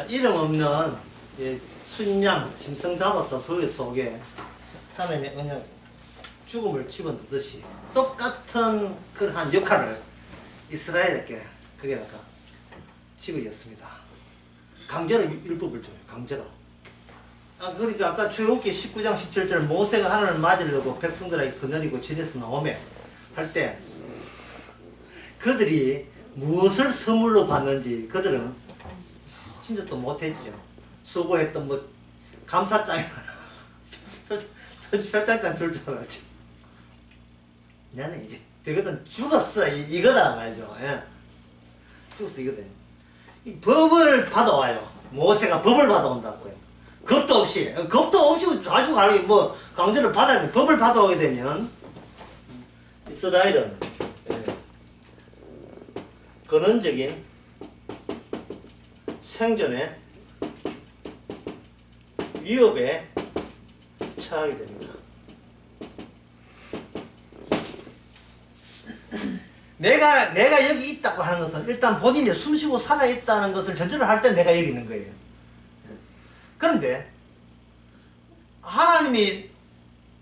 이름 없는 순양 짐승 잡아서 그 속에 하나님의 언약 죽음을 집어넣듯이 똑같은 그러한 역할을 이스라엘에게 거기다가 집어였습니다. 강제로 율법을 줘요. 강제로. 그러니까 아까 출애굽기 19장 17절 모세가 하나님을 맞으려고 백성들에게 거느리고 진에서 나오며 할 때 그들이 무엇을 선물로 받는지 그들은 진짜 또 못했죠. 수고했던 뭐 감사장이나 표창장 줄 줄 알았지. 나는 이제 되거든 죽었어 이거다 말이죠. 예. 죽었어 이거든. 이 법을 받아와요. 모세가 법을 받아온다고요. 겁도 없이 아주 가리 뭐 강제로 받아야 돼. 법을 받아오게 되면 이스라엘은 근원적인 생존의 위협에 처하게 됩니다. 내가 여기 있다고 하는 것은 일단 본인이 숨쉬고 살아있다는 것을 전제를 할 때 내가 여기 있는 거예요. 그런데 하나님이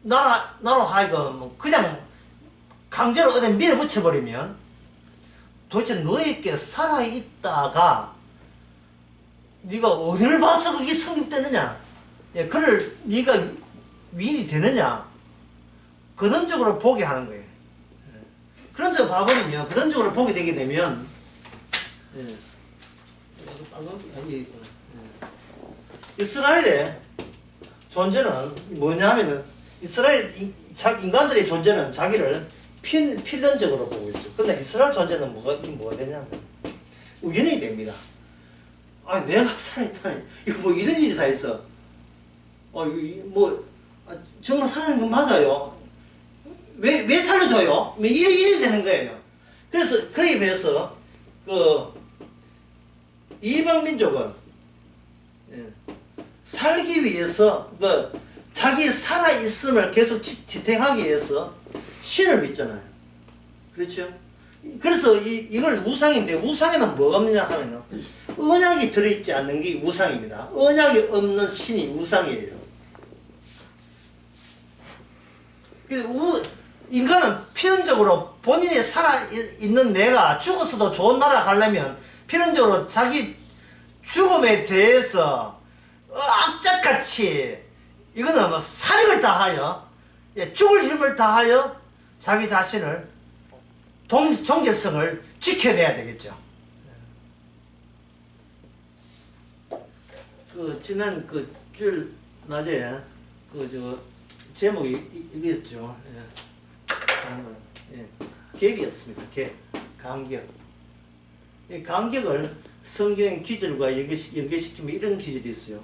나로 하여금 그냥 강제로 어디 밀어붙여버리면 도대체 너에게 살아있다가 네가 어디를 봐서 그게 성립되느냐, 그를 네가 위인이 되느냐, 근원적으로 보게 하는 거예요. 그런 쪽으로 봐버리면, 그런 쪽으로 보게 되게 되면, 이스라엘의 존재는 뭐냐 하면은, 이스라엘 인간들의 존재는 자기를 필연적으로 보고 있어요. 근데 이스라엘 존재는 뭐가 되냐면, 우연히 됩니다. 내가 살아있다니. 이거 뭐 이런 일이 다 있어. 정말 살아있는 건 맞아요. 왜 살려줘요? 이래 되는 거예요. 그래서, 그에 비해서, 이방민족은, 살기 위해서, 자기 살아있음을 계속 지탱하기 위해서 신을 믿잖아요. 그렇죠? 그래서 이걸 우상인데, 우상에는 뭐가 없느냐 하면은, 언약이 들어있지 않는 게 우상입니다. 언약이 없는 신이 우상이에요. 인간은 필연적으로 본인이 살아있는 내가 죽었어도 좋은 나라 가려면 필연적으로 자기 죽음에 대해서 악착같이 이거는 뭐 살인을 다하여 죽을 힘을 다하여 자기 자신을 존재성을 지켜내야 되겠죠. 지난 주일 낮에 제목이 이거였죠. 갭이었습니다. 갭. 간격. 이 간격을 성경 기절과 연결시키면 이런 기절이 있어요.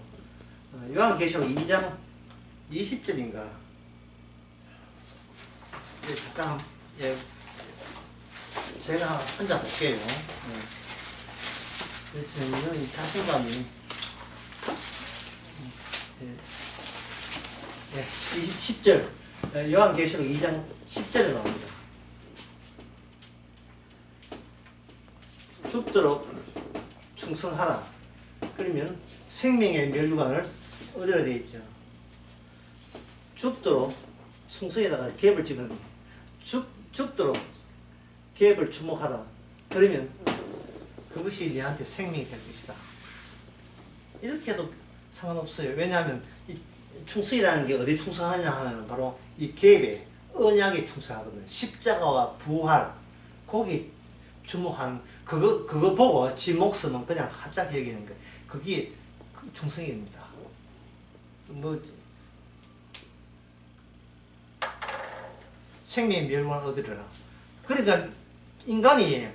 요한계시록 2장 20절인가. 잠깐, 제가 혼자 볼게요. 저는 자신감이 10절 요한계시록 2장 10절에 나옵니다. 죽도록 충성하라. 그러면 생명의 멸류관을 얻어야 되어 있죠. 죽도록 충성에다가 갭을 집어넣는 죽도록 갭을 주목하라. 그러면 그것이 네한테 생명이 될 것이다. 이렇게 해도 상관없어요. 왜냐하면 이 충성이라는 게 어디 충성하냐 하면 바로 이 갭에 언약에 충성하거든요. 십자가와 부활, 거기 주목하는 그거 보고 지 목숨은 그냥 활짝 여기는 거. 그게 충성입니다. 생명의 멸망을 얻으리라. 그러니까 인간이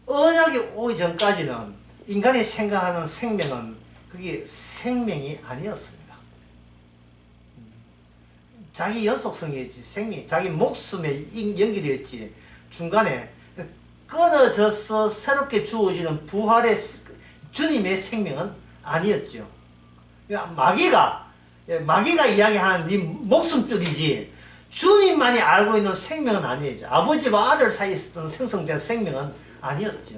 언약이 오기 전까지는 인간이 생각하는 생명은 그게 생명이 아니었습니다. 자기 연속성이었지, 생명, 자기 목숨에 연결이었지, 중간에 끊어져서 새롭게 주어지는 부활의 주님의 생명은 아니었죠. 마귀가 이야기하는 네 목숨줄이지, 주님만이 알고 있는 생명은 아니었죠. 아버지와 아들 사이에 있었던 생성된 생명은 아니었죠.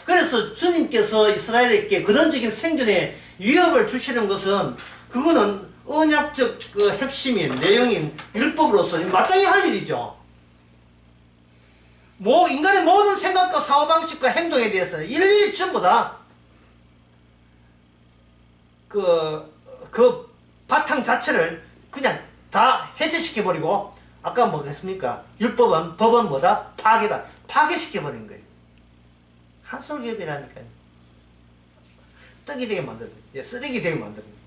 그래서 그래서 주님께서 이스라엘에게 근원적인 생존에 위협을 주시는 것은 그거는 언약적 그 핵심인 내용인 율법으로서 마땅히 할 일이죠. 인간의 모든 생각과 사고방식과 행동에 대해서 일일이 전부 다 그 바탕 자체를 그냥 다 해체시켜버리고, 아까 뭐겠습니까? 법은 뭐다? 파괴다. 파괴시켜버린 거예요. 한솔기업이라니까요. 떡이 되게 만드는 거예요. 쓰레기 되게 만드는 거예요.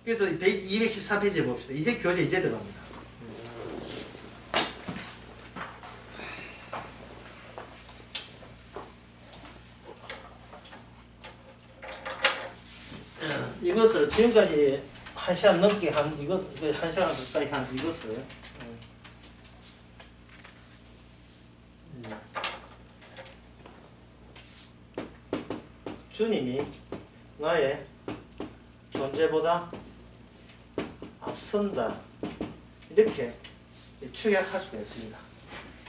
그래서 213페이지에 봅시다. 이제 교재 이제 들어갑니다. 이것을 지금까지 1시간 넘게 한 이것, 1시간 가까이 한 이것을 주님이 나의 존재보다 앞선다, 이렇게 축약할 수가 있습니다.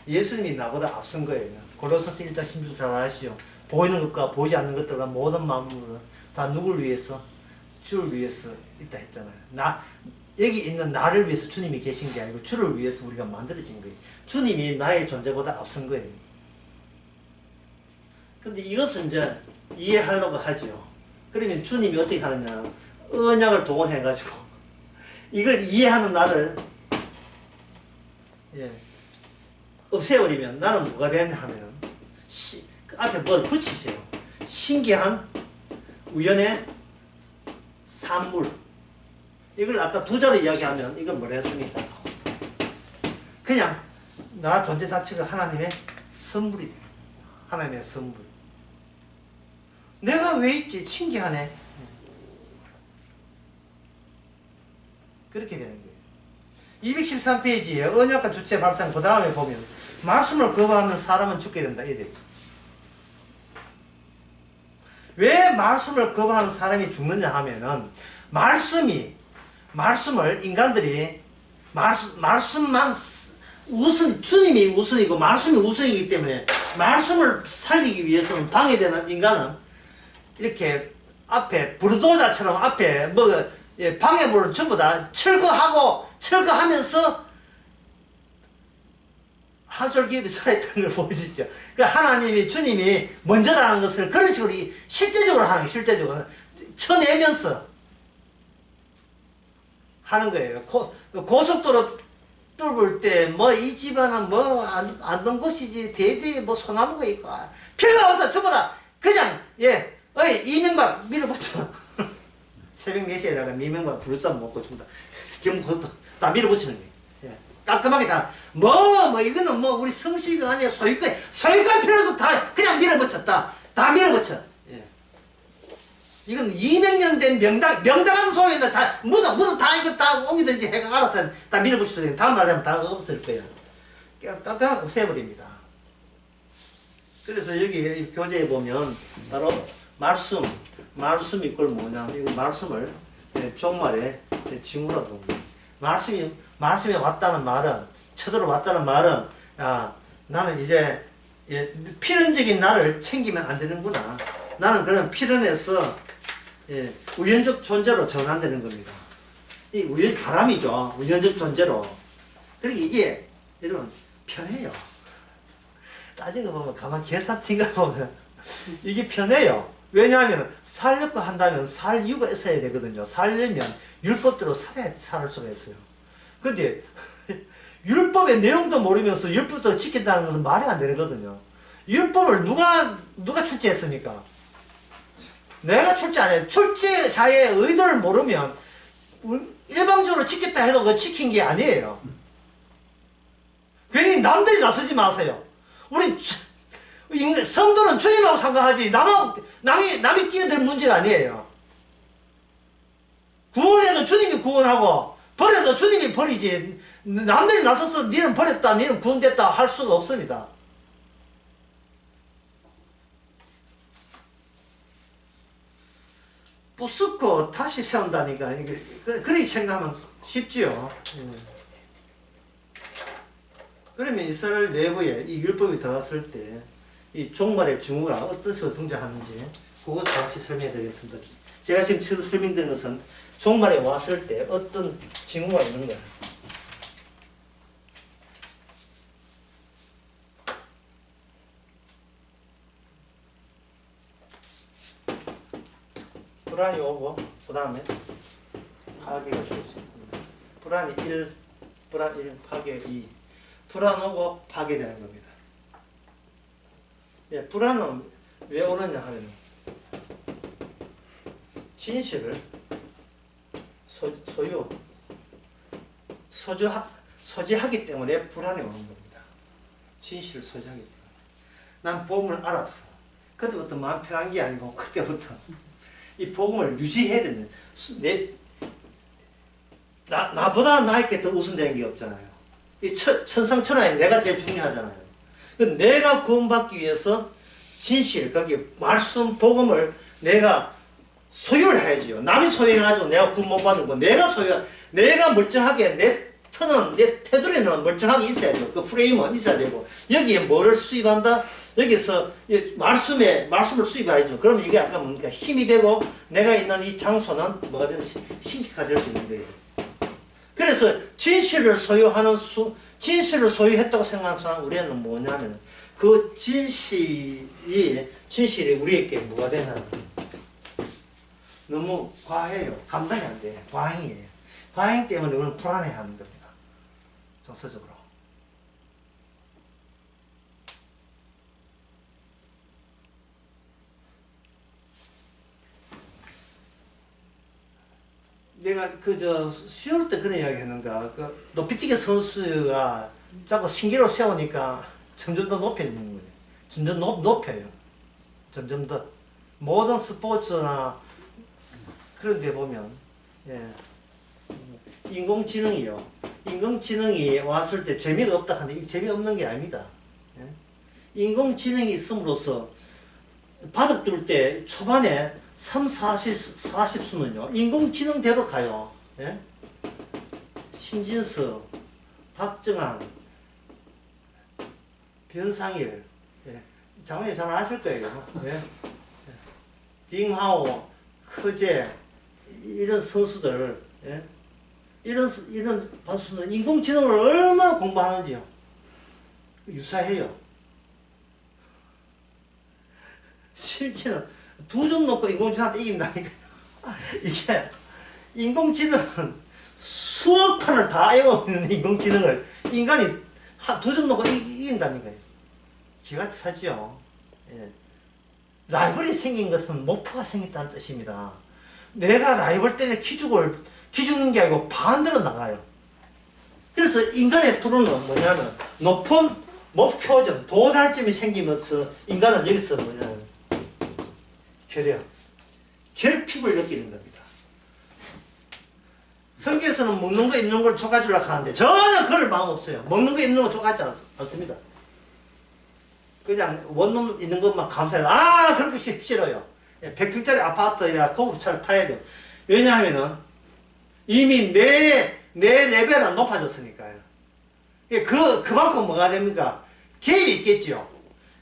예수님이 나보다 앞선 거예요. 골로새서 1장 16절 잘 아시죠? 보이는 것과 보이지 않는 것들과 모든 만물은 다 누구를 위해서? 주를 위해서 있다 했잖아요. 여기 있는 나를 위해서 주님이 계신 게 아니고 주를 위해서 우리가 만들어진 거예요. 주님이 나의 존재보다 앞선 거예요. 근데 이것은 이제 이해하려고 하죠. 그러면 주님이 어떻게 하느냐? 언약을 동원해가지고 이걸 이해하는 나를 없애버리면 나는 뭐가 되냐 하면은 그 앞에 뭘 붙이세요. 신기한 우연의 산물. 이걸 아까 두 자로 이야기하면 이건 뭐라 했습니까? 그냥 나 존재 자체가 하나님의 선물이 돼요. 하나님의 선물. 내가 왜 있지? 신기하네. 그렇게 되는 거예요. 213페이지에 언약과 주체 발상 그 다음에 보면 말씀을 거부하면 사람은 죽게 된다. 이래. 왜 말씀을 거부하는 사람이 죽느냐 하면은 말씀을 인간들이 말씀만 주님이 우선이고 말씀이 우선이기 때문에 말씀을 살리기 위해서는 방해되는 인간은 이렇게 앞에 불도자처럼 앞에 방해물을 전부 다 철거하면서 한솔기업이 살아있다는 걸 보여주죠. 그러니까 하나님이, 주님이 먼저라는 것을 그런 식으로 실제적으로 하는 거예요. 실제적으로. 쳐내면서 하는 거예요. 고속도로 뚫을 때, 이 집안은 안던 것이지, 대대에 소나무가 있고, 필요가 없어. 전부 다 그냥, 이명박 밀어붙여. 새벽 4시에 나가 이명박 부르자 먹고 있습니다. 경고도 다 밀어붙이는 거예요. 깔끔하게 다, 이거는 우리 성씨가 아니야. 소유권 필요 없어. 다 그냥 밀어붙였다. 다 밀어붙여. 이건 200년 된 명당한 소유인데 다, 묻어 다 이거 다 옮기든지 해가 알아서 다 밀어붙여도 다음 날 되면 다 없을 거야. 깜깜 없애버립니다. 그래서 여기 교재에 보면 바로 말씀이 그걸 뭐냐. 이거 말씀을 종말에 징후라고 합니다. 말씀이 왔다는 말은, 쳐들어왔다는 말은, 나는 이제, 필연적인 나를 챙기면 안 되는구나. 나는 그런 필연에서, 우연적 존재로 전환되는 겁니다. 바람이죠. 우연적 존재로. 그러니까 이게, 여러분, 편해요. 따지고 보면, 가만 계산팅가 보면, 이게 편해요. 왜냐하면, 살려고 한다면 살 이유가 있어야 되거든요. 살려면, 율법대로 살 수가 있어요. 근데 율법의 내용도 모르면서 율법대로 지킨다는 것은 말이 안 되거든요. 율법을 누가 출제했습니까? 내가 출제 안 해요. 출제자의 의도를 모르면 일방적으로 지켰다 해도 그 지킨 게 아니에요. 괜히 남들이 나서지 마세요. 우리 성도는 주님하고 상관하지 남이 끼어들 문제가 아니에요. 구원해도 주님이 구원하고 버려도 주님이 버리지, 남들이 나서서 니는 버렸다, 니는 구원됐다 할 수가 없습니다. 부수고 다시 세운다니까. 그렇게 생각하면 쉽지요. 그러면 이스라엘 내부에 이 율법이 들어갔을 때 이 종말의 징후가 어떠서 등장하는지 그것 잠시 설명해 드리겠습니다. 제가 지금 설명드린 것은 종말에 왔을 때 어떤 징후가 있는 거야. 불안이 오고 그 다음에 파괴가 되죠. 불안이 1, 불안 1, 파괴 2. 불안 오고 파괴되는 겁니다. 예, 불안은 왜 오느냐 하면 진실을 소지하기 때문에 불안이 오는 겁니다. 진실을 소지하기 때문에. 난 복음을 알았어. 그때부터 마음 편한 게 아니고 그때부터 이 복음을 유지해야 되는 나보다 나에게 더 우선되는 게 없잖아요. 이 천상천하에 내가 제일 중요하잖아요. 내가 구원받기 위해서 진실, 거기 말씀, 복음을 내가 소유를 해야지요. 남이 소유해가지고 내가 구원 못 받는 거, 내가 멀쩡하게, 내 테두리는 멀쩡하게 있어야죠. 그 프레임은 있어야 되고, 여기에 뭐를 수입한다? 여기서 말씀을 수입해야죠. 그러면 이게 아까 뭡니까? 힘이 되고, 내가 있는 이 장소는 뭐가 되는 신기가 될 수 있는 거예요. 그래서 진실을 소유했다고 생각하는 사람 우리는 뭐냐면 그 진실이 우리에게 뭐가 되나 너무 과해요. 감당이 안 돼. 과잉이에요. 과잉 때문에 우리는 불안해하는 겁니다. 정서적으로. 내가 수요일 때 그런 이야기 했는가, 높이뛰기 선수가 자꾸 신기로 세우니까 점점 더 높여지는 거예요. 점점 높여요. 점점 더. 모든 스포츠나 그런 데 보면, 예. 인공지능이 왔을 때 재미가 없다 하는데 이게 재미없는 게 아닙니다. 예. 인공지능이 있음으로써 바둑 둘 때 초반에 3, 40수는요, 인공지능대로 가요. 예? 신진서, 박정환, 변상일, 예. 장관님 잘 아실 거예요. 예? 딩하오, 커제, 이런 선수들, 예? 이런 선수는 인공지능을 얼마나 공부하는지요. 유사해요. 실제는 2점 놓고 인공지능한테 이긴다니까. 이게 인공지능은 수억 판을 다 외우고 있는 인공지능을 인간이 2점 놓고 이긴다니까요. 기가 차죠. 예. 라이벌이 생긴 것은 목표가 생겼다는 뜻입니다. 내가 라이벌 때문에 기죽는 게 아니고 반대로 나가요. 그래서 인간의 프로는 뭐냐면 높은 목표점, 도달점이 생기면서 인간은 여기서 뭐냐면 결핍을 느끼는 겁니다. 성경에서는 먹는 거 입는 걸 촉하주려고 하는데 전혀 그럴 마음 없어요. 먹는 거 입는 거 촉하지 않습니다. 그냥 원룸 있는 것만 감사해요. 그렇게 싫어요. 100평짜리 아파트야 고급차를 타야 돼요. 왜냐하면은 이미 내 레벨은 높아졌으니까요. 그만큼 뭐가 됩니까? 갭이 있겠죠.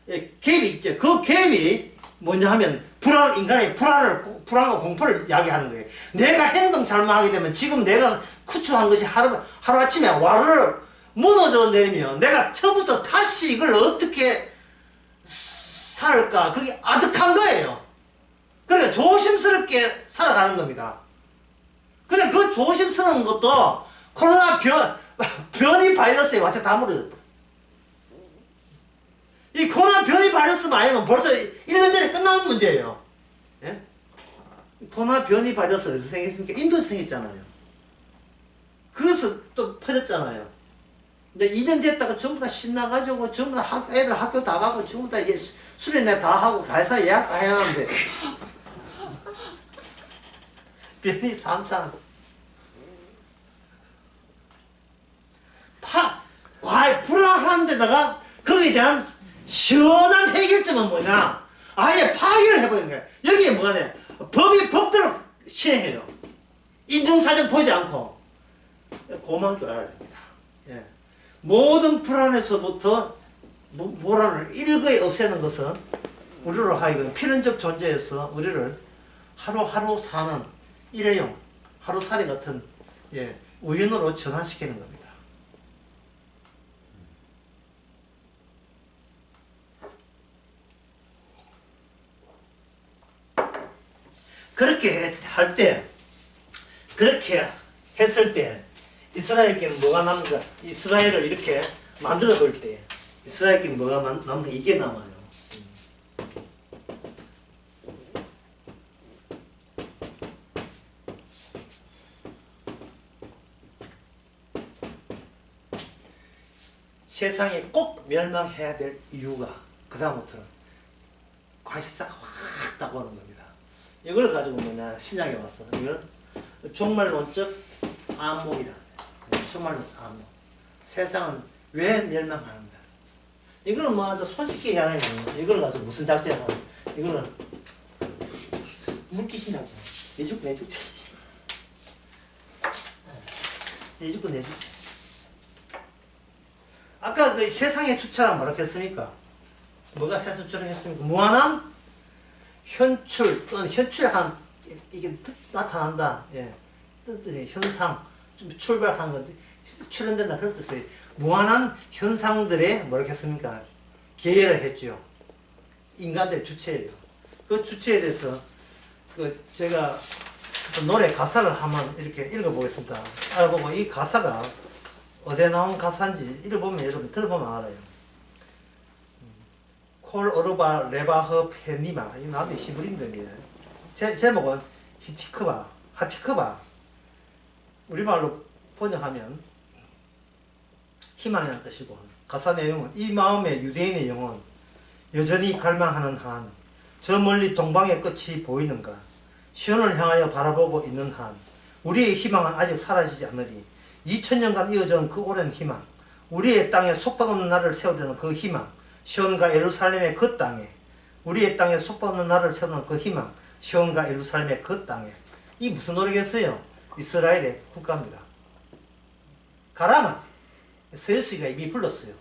갭이 있죠. 그 갭이 뭐냐 하면 인간의 불안과 공포를 야기하는 거예요. 내가 행동 잘못하게 되면 지금 내가 구축한 것이 하루아침에 와르르 무너져 내리면 내가 처음부터 다시 이걸 어떻게 살까? 그게 아득한 거예요. 그러니까 조심스럽게 살아가는 겁니다. 근데 그 조심스러운 것도 코로나 변이 바이러스에 완전 다 물어요. 이 코로나 변이 바이러스만 아니면 벌써 1년 전에 끝나는 문제예요. 예? 코로나 변이 바이러스 어디서 생겼습니까? 인도에서 생겼잖아요. 그래서 또 퍼졌잖아요. 근데 2년 됐다가 전부 다 신나가지고 전부 다 애들 학교 다 가고 전부 다 이게 수련회 다 하고 회사 예약 다 해야 하는데 변이 3차 불안한 데다가 거기에 대한 시원한 해결점은 뭐냐? 아예 파괴를 해버린 거예요. 여기에 뭐가 돼? 법대로 실행해요. 인증사정 보지 않고. 고마운 줄 알아야 됩니다. 예. 모든 불안에서부터 모란을 일거에 없애는 것은 우리로 하여금 필연적 존재에서 우리를 하루하루 사는 일회용 하루살이 같은 우연으로 전환시키는 겁니다. 그렇게 할 때, 그렇게 했을 때 이스라엘께는 뭐가 남는가? 이스라엘을 이렇게 만들어 볼 때 이스라엘께는 뭐가 남는가? 이게 남아요. 세상에 꼭 멸망해야 될 이유가 그 다음부터는 관심사가 확 따고오는 겁니다. 이걸 가지고 뭐냐 신약에 왔어. 이걸 종말론적 안목이다. 종말론적 안목. 세상은 왜 멸망하는가? 이거는 뭐 손쉽게 얘기하는 이걸 가지고 무슨 작전을 하는? 이거는 물귀신 작전. 내 죽고 내 죽지. 내 죽고 내 죽지. 아까 그 세상의 주체란 뭐라 했습니까? 뭐가 세상 주체라 했습니까? 무한한 현출 또는 현출한 이게 나타난다. 뜻이 현상 좀 출발하는 건데 출현된다 그런 뜻이에요. 무한한 현상들의 뭐라 했습니까? 계열을 했죠. 인간들의 주체예요. 그 주체에 대해서 그 제가 노래 가사를 한번 이렇게 읽어보겠습니다. 알아보고 이 가사가 어디에 나온 가사인지 읽어보면 여러분 들어보면 알아요. 콜 어르바 레바허 페니마 이 나도 히브리인데 제목은 히티크바 하티크바 우리말로 번역하면 희망이라는 뜻이고 가사 내용은 이 마음의 유대인의 영혼 여전히 갈망하는 한 저 멀리 동방의 끝이 보이는가 시온을 향하여 바라보고 있는 한 우리의 희망은 아직 사라지지 않으리 2000년간 이어져온 그 오랜 희망 우리의 땅에 속박없는 나라를 세우려는 그 희망 시온과 예루살렘의 그 땅에 우리의 땅에 속박없는 나라를 세우는 그 희망 시온과 예루살렘의 그 땅에 이 무슨 노래겠어요? 이스라엘의 국가입니다. 가라만 서예수가 이미 불렀어요.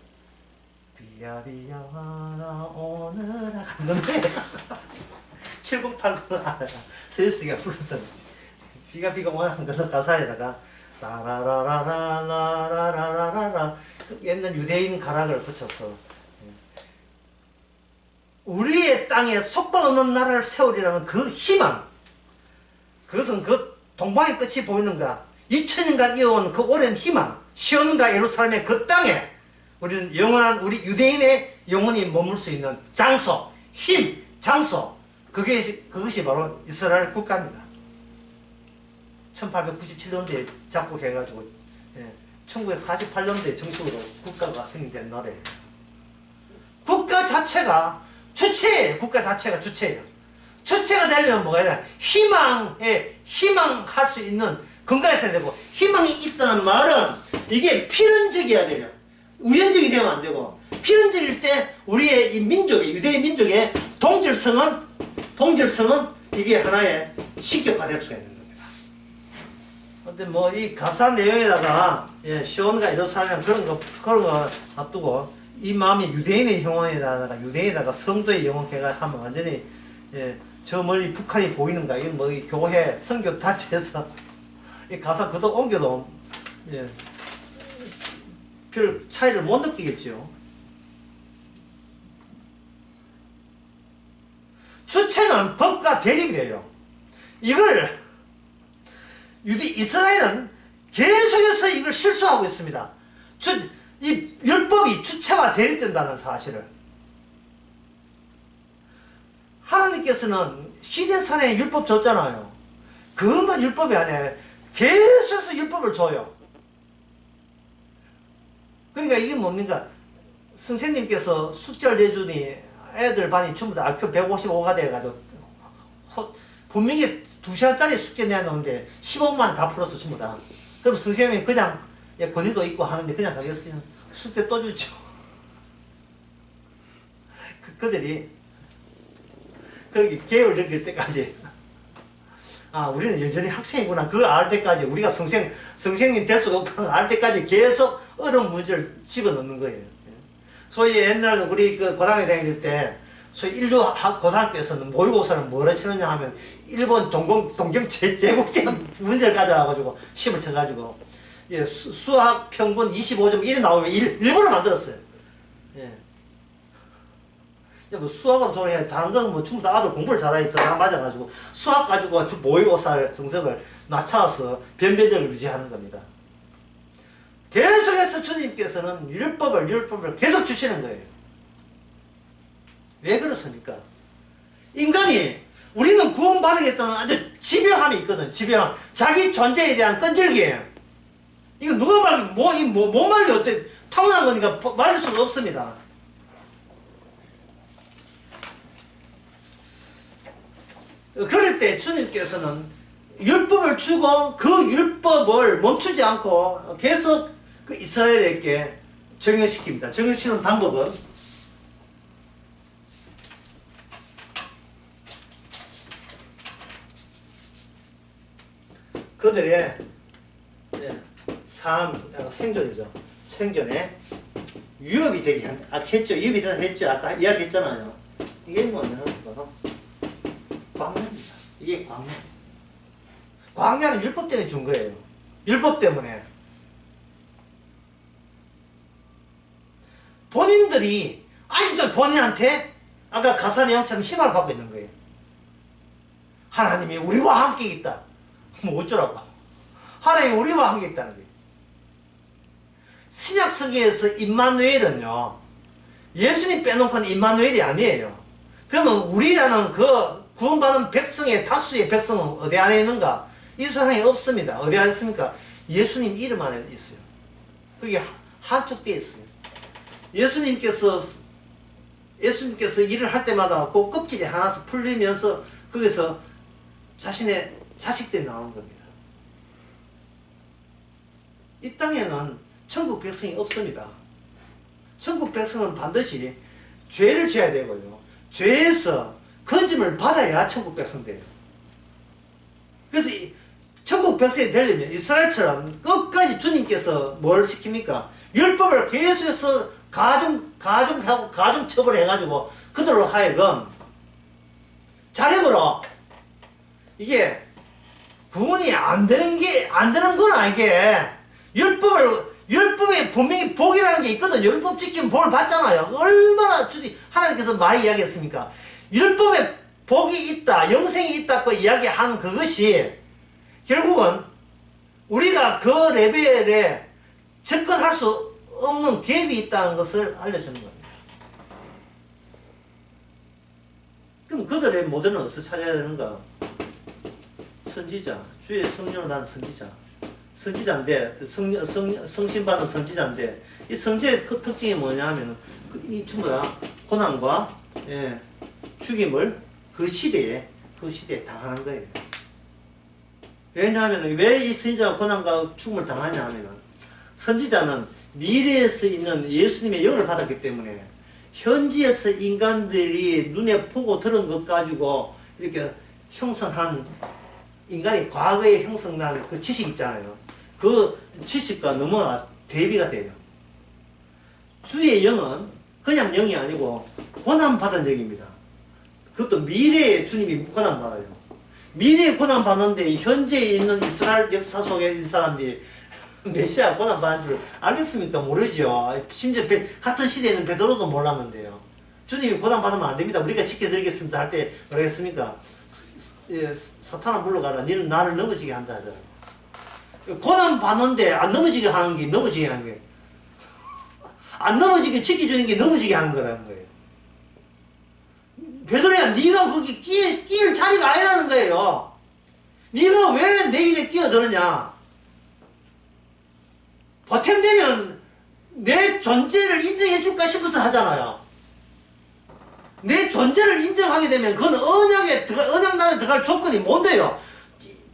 비야비야 오늘아 갔는데 7080 알아요. 서예수가 불렀던 비가 오는 그런 가사에다가 라라라라라라라라라 옛날 유대인 가락을 붙여서 우리의 땅에 속박 없는 나라를 세우리라는 그 희망 그것은 그 동방의 끝이 보이는가 2000년간 이어온 그 오랜 희망 시온과 예루살렘의 그 땅에 우리는 영원한 우리 유대인의 영혼이 머물 수 있는 장소 힘 장소 그것이 바로 이스라엘 국가입니다. 1897년도에 작곡해가지고 1948년도에 정식으로 국가가 승인된 노래예요. 국가 자체가 주체예요. 국가 자체가 주체예요. 주체가 되려면 뭐가 되냐 희망할 수 있는 근거가 있어야 되고 희망이 있다는 말은 이게 필연적이어야 돼요. 우연적이 되면 안 되고 필연적일 때 우리의 이 민족의 유대인 민족의 동질성은 이게 하나의 신격화될 수가 있는 겁니다. 근데 뭐 이 가사 내용에다가 시온과 예루살렘 그런 거 놔두고 이 마음이 유대인의 영혼에다가 성도의 영혼 해가 하면 완전히 저 멀리 북한이 보이는가 이건 뭐 이 교회 선교 단체에서 이 가사 그도 옮겨도 별 차이를 못 느끼겠죠. 주체는 법과 대립이에요. 이걸 이스라엘은 계속해서 이걸 실수하고 있습니다. 이 율법이 주체와 대립된다는 사실을. 하나님께서는 시내산에 율법 줬잖아요. 그것만 율법이 아니에요. 계속해서 율법을 줘요. 그러니까 이게 뭡니까? 선생님께서 숙제를 내주니 애들 반이 전부 다 IQ 155가 돼가지고 분명히 2시간짜리 숙제 내놓는데 15만 다 풀었어 전부 다. 그럼 선생님이 그냥 권위도 있고 하는데 그냥 가겠어요? 숙제 또 주죠. 그들이 그렇게 계획을 느낄 때까지 우리는 여전히 학생이구나 그걸 알 때까지 우리가 선생님 될 수가 없다는 걸 알 때까지 계속 어려운 문제를 집어넣는 거예요. 소위 옛날 우리 그 고등학교 다닐 때 소위 인류 고등학교에서는 모의고사를 뭐라 치느냐 하면 일본 동경 제국대학 문제를 가져와가지고 시험을 쳐가지고 예, 수학 평균 25점 이래 나오면 일본을 만들었어요. 예. 뭐 수학으로 조리해 다른 건 뭐 전부 다 아들 공부를 잘하니 다 맞아가지고 수학 가지고 모의고사 정석을 낮춰서 변별력을 유지하는 겁니다. 계속해서 주님께서는 율법을 계속 주시는 거예요. 왜 그렇습니까? 인간이 우리는 구원받으겠다는 아주 집요함이 있거든. 집요함. 자기 존재에 대한 끈질기예요. 이거 누가 말리 못 말려 어때? 타고난 거니까 말릴 수가 없습니다. 그럴 때 주님께서는 율법을 주고 그 율법을 멈추지 않고 계속 그 이스라엘에게 적용시킵니다. 적용시키는 방법은 그들의 생존이죠. 생존에 위협이 되게 했죠. 위협이 되다 했죠. 아까 이야기했잖아요. 이게 뭐냐? 광야입니다. 이게 광야. 광야는 율법 때문에 준 거예요. 율법 때문에. 본인들이 아직도 본인한테 아까 가사의 영처럼 희망을 갖고 있는 거예요. 하나님이 우리와 함께 있다. 뭐 어쩌라고. 하나님이 우리와 함께 있다는 거예요. 신약성경에서 임마누엘은요. 예수님 빼놓고는 임마누엘이 아니에요. 그러면 우리라는 그 구원받은 백성의 다수의 백성은 어디 안에 있는가? 이 세상에 없습니다. 어디 안에 있습니까? 예수님 이름 안에 있어요. 그게 한축되어 있어요. 예수님께서 일을 할 때마다 그 껍질이 하나씩 풀리면서 거기서 자신의 자식들이 나오는 겁니다. 이 땅에는 천국 백성이 없습니다. 천국 백성은 반드시 죄를 지어야 되고요. 죄에서 건짐을 받아야 천국 백성 돼요. 그래서 천국 백성이 되려면 이스라엘처럼 끝까지 주님께서 뭘 시킵니까? 율법을 계속해서 가중 처벌해가지고 그들로 하여금 자력으로 이게 구원이 안 되는구나, 이게. 율법에 분명히 복이라는 게 있거든요. 율법 지키면 복을 받잖아요. 얼마나 하나님께서 많이 이야기했습니까? 율법에 복이 있다, 영생이 있다고 이야기한 그것이 결국은 우리가 그 레벨에 접근할 수 없는 갭이 있다는 것을 알려주는 겁니다. 그럼 그들의 모델은 어디서 찾아야 되는가? 선지자, 주의 성령을 난 선지자인데, 성신받은 선지자인데, 이 선지자의 그 특징이 뭐냐 하면, 이 전부 다 고난과, 죽임을 그 시대에 당하는 거예요. 왜냐하면, 왜 이 선지자가 고난과 죽음을 당하냐 하면, 선지자는 미래에서 있는 예수님의 영을 받았기 때문에, 현지에서 인간들이 눈에 보고 들은 것 가지고, 이렇게 형성한, 인간이 과거에 형성난 그 지식 있잖아요. 그 지식과 너무나 대비가 돼요. 주의 영은 그냥 영이 아니고 고난받은 영입니다. 그것도 미래에 주님이 고난받아요. 미래에 고난받는데 현재에 있는 이스라엘 역사 속에 있는 사람들이 메시아 고난받는 줄 알겠습니까? 모르죠. 심지어 같은 시대에 있는 베드로도 몰랐는데요. 주님이 고난받으면 안 됩니다. 우리가 지켜드리겠습니다 할 때 뭐라겠습니까? 사탄아 물러가라. 너는 나를 넘어지게 한다 하잖아요. 고난받는데 안 넘어지게 하는 게 넘어지게 하는 거예요. 안 넘어지게 지켜주는 게 넘어지게 하는 거라는 거예요. 베드로야, 네가 거기 끼일 자리가 아니라는 거예요. 네가 왜 내 일에 끼어들었냐? 보탬되면 내 존재를 인정해 줄까 싶어서 하잖아요. 내 존재를 인정하게 되면 그건 언약나라에 들어갈 조건이 뭔데요?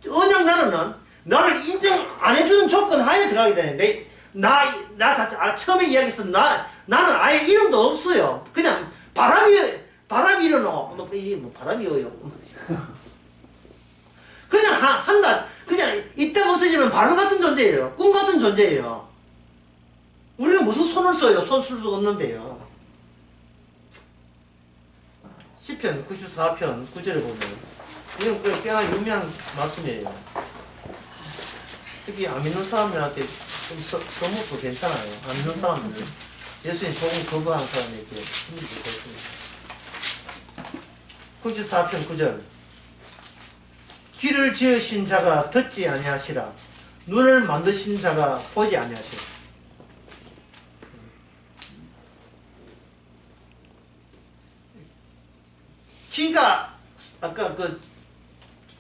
언약나라는 나를 인정 안 해주는 조건 하에 들어가게 되는데, 처음에 이야기했어. 나는 아예 이름도 없어요. 그냥 바람이 일어나. 바람이요. 그냥 그냥 이따가 없어지는 바람 같은 존재예요. 꿈 같은 존재예요. 우리가 무슨 손을 써요? 손 쓸 수가 없는데요. 시편 94편 9절에 보면 이건 꽤나 유명한 말씀이에요. 특히 안 믿는 사람들한테 좀 써먹도 괜찮아요. 안 믿는 사람들, 예수님 조금 거부하는 사람에게 힘이 좋습니다. 94편 9절. 귀를 지으신 자가 듣지 아니하시라. 눈을 만드신 자가 보지 아니하시라. 귀가 아까 그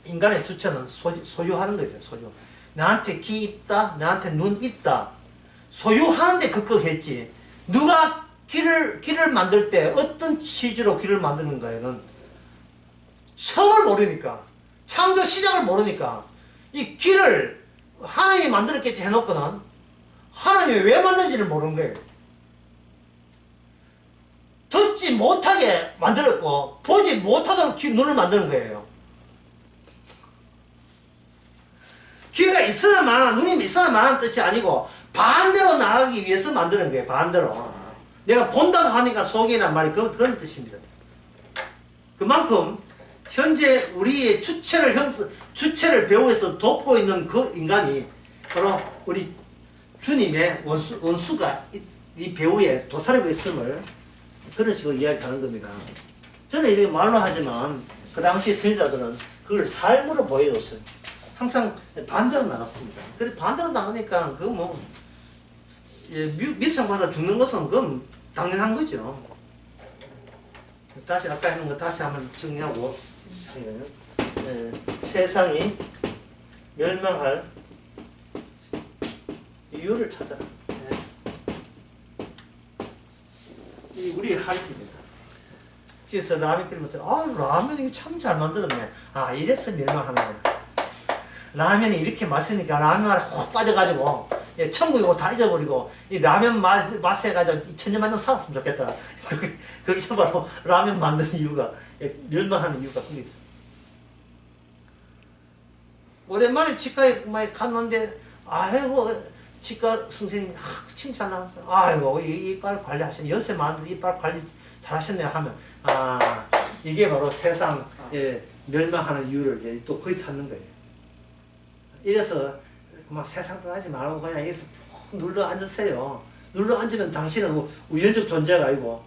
인간의 주체는 소유하는 거죠. 소유. 나한테 귀 있다, 나한테 눈 있다. 소유하는데 그거 했지. 누가 귀를 만들 때 어떤 취지로 귀를 만드는가에는 처음을 모르니까, 창조 시작을 모르니까 이 귀를 하나님이 만들었겠지 해놓고는 하나님이 왜 만든지를 모르는 거예요. 듣지 못하게 만들었고 보지 못하도록 눈을 만드는 거예요. 귀가 있어야만, 눈이 있어야만 뜻이 아니고 반대로 나가기 위해서 만드는 거예요. 반대로. 내가 본다고 하니까 속이란 말이 그런 뜻입니다. 그만큼 현재 우리의 주체를 배후에서 돕고 있는 그 인간이 바로 우리 주님의 원수가 이 배후에 도사리고 있음을 그런 식으로 이야기하는 겁니다. 저는 이렇게 말로 하지만 그 당시 선지자들은 그걸 삶으로 보여줬어요. 항상 반대로 나갔습니다. 근데 반대로 나가니까 그거 뭐 밀상받아 죽는 것은 그건 당연한 거죠. 다시 아까 했는 거 다시 한번 정리하고 세상이 멸망할 이유를 찾아라. 이 우리 할 일입니다. 집에서 라면 끓이면서 라면 이거 참 잘 만들었네. 이래서 멸망하는 거야. 라면이 이렇게 맛있으니까 라면 안에 훅 빠져가지고 천국이고 다 잊어버리고 이 라면 맛에 가지고 천년만년 살았으면 좋겠다. 거기서 바로 라면 만드는 이유가 멸망하는 이유가 거기 있어. 오랜만에 치과에 갔는데 치과 선생님이 칭찬하면서 아이고 이빨 관리하셨네. 연세 많은데 이빨 관리 잘하셨네요 하면 이게 바로 세상 멸망하는 이유를 또 거기 찾는 거예요. 이래서 막 세상 떠나지 말고 그냥 여기서 눌러 앉으세요. 눌러 앉으면 당신은 우연적 존재가 아니고